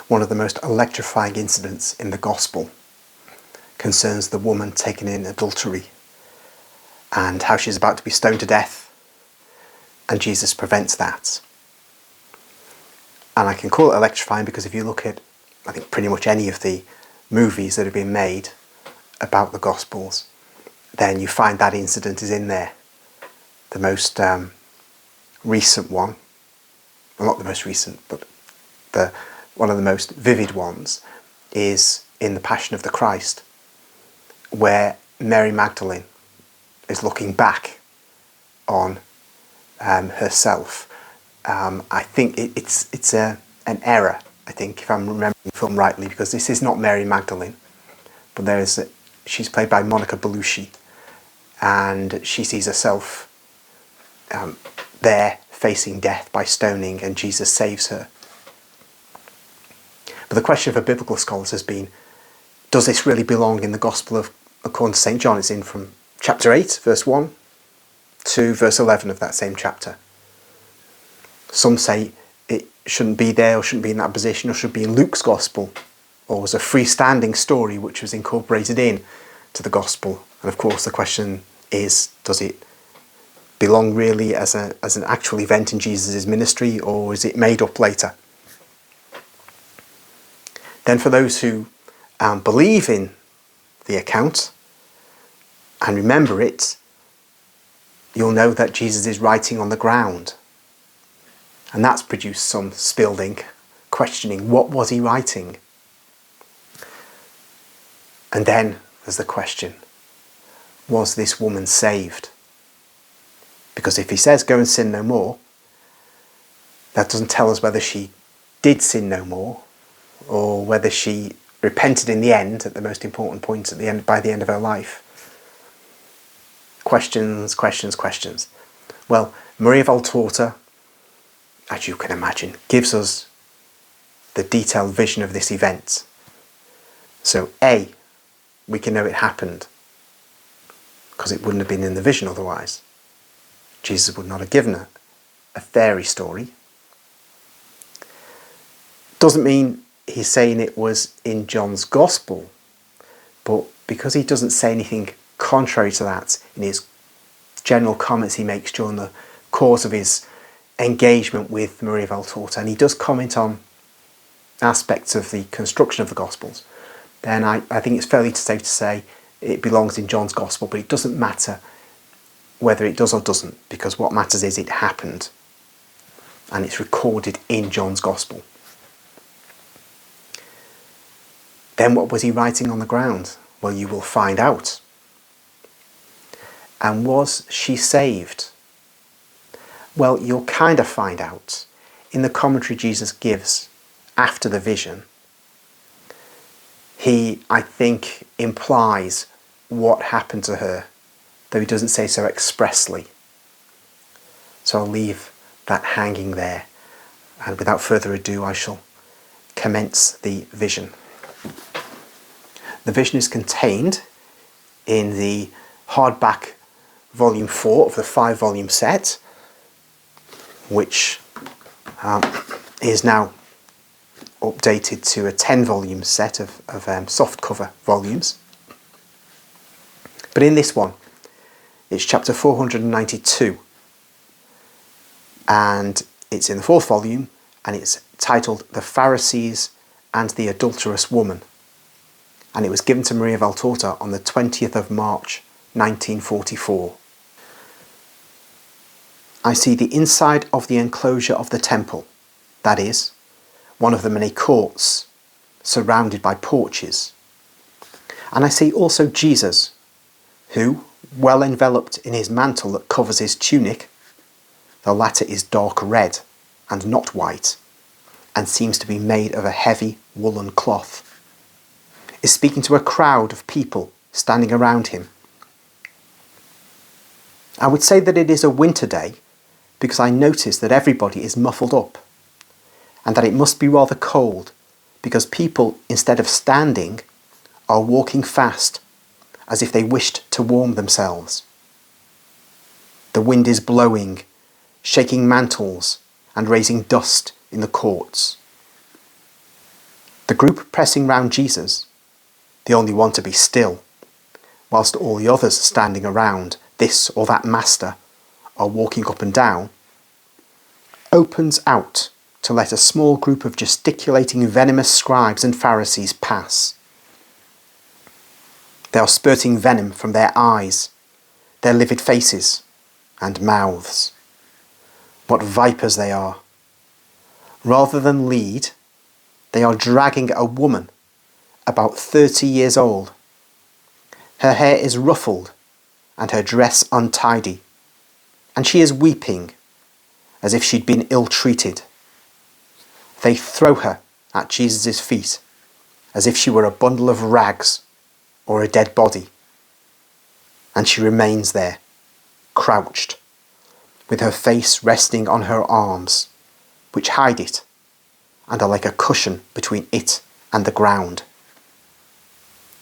One of the most electrifying incidents in the Gospel concerns the woman taken in adultery and how she's about to be stoned to death, and Jesus prevents that. And I can call it electrifying because if you look at, I think, pretty much any of the movies that have been made about the Gospels, then you find that incident is in there. The most recent one, well, not the most recent, but one of the most vivid ones is in the Passion of the Christ, where Mary Magdalene is looking back on herself. I think it's an error, I think, if I'm remembering the film rightly, because this is not Mary Magdalene, but she's played by Monica Bellucci, and she sees herself there facing death by stoning, and Jesus saves her. But the question for biblical scholars has been, does this really belong in the Gospel according to St. John? It's in from chapter 8, verse 1 to verse 11 of that same chapter. Some say it shouldn't be there, or shouldn't be in that position, or should be in Luke's Gospel, or was a freestanding story which was incorporated in to the Gospel. And of course the question is, does it belong really as an actual event in Jesus' ministry, or is it made up later? Then for those who believe in the account and remember it, you'll know that Jesus is writing on the ground. And that's produced some spilled ink, questioning what was he writing? And then there's the question, was this woman saved? Because if he says, go and sin no more, that doesn't tell us whether she did sin no more, or whether she repented in the end, at the most important point by the end of her life. Questions, questions, questions. Well, Maria Valtorta, as you can imagine, gives us the detailed vision of this event. So A, we can know it happened, because it wouldn't have been in the vision otherwise. Jesus would not have given her a fairy story. Doesn't mean he's saying it was in John's Gospel, but because he doesn't say anything contrary to that in his general comments he makes during the course of his engagement with Maria Valtorta, and he does comment on aspects of the construction of the Gospels, then I think it's fairly safe to say it belongs in John's Gospel, but it doesn't matter whether it does or doesn't, because what matters is it happened, and it's recorded in John's Gospel. Then what was he writing on the ground? Well, you will find out. And was she saved? Well, you'll kind of find out. In the commentary Jesus gives after the vision, he, I think, implies what happened to her, though he doesn't say so expressly. So I'll leave that hanging there, and without further ado I shall commence the vision. The vision is contained in the hardback volume 4 of the 5-volume set, which is now updated to a 10-volume set of softcover volumes. But in this one, it's chapter 492, and it's in the 4th volume, and it's titled The Pharisees and the Adulterous Woman. And it was given to Maria Valtorta on the 20th of March 1944. I see the inside of the enclosure of the temple, that is, one of the many courts surrounded by porches. And I see also Jesus, who, well enveloped in his mantle that covers his tunic, the latter is dark red and not white, and seems to be made of a heavy woolen cloth, is speaking to a crowd of people standing around him. I would say that it is a winter day because I notice that everybody is muffled up, and that it must be rather cold because people, instead of standing, are walking fast as if they wished to warm themselves. The wind is blowing, shaking mantles and raising dust in the courts. The group pressing round Jesus, the only one to be still, whilst all the others standing around this or that master are walking up and down, opens out to let a small group of gesticulating venomous scribes and Pharisees pass. They are spurting venom from their eyes, their livid faces and mouths. What vipers they are! Rather than lead, they are dragging a woman about 30 years old. Her hair is ruffled and her dress untidy, and she is weeping as if she'd been ill-treated. They throw her at Jesus' feet as if she were a bundle of rags or a dead body. And she remains there, crouched, with her face resting on her arms, which hide it and are like a cushion between it and the ground.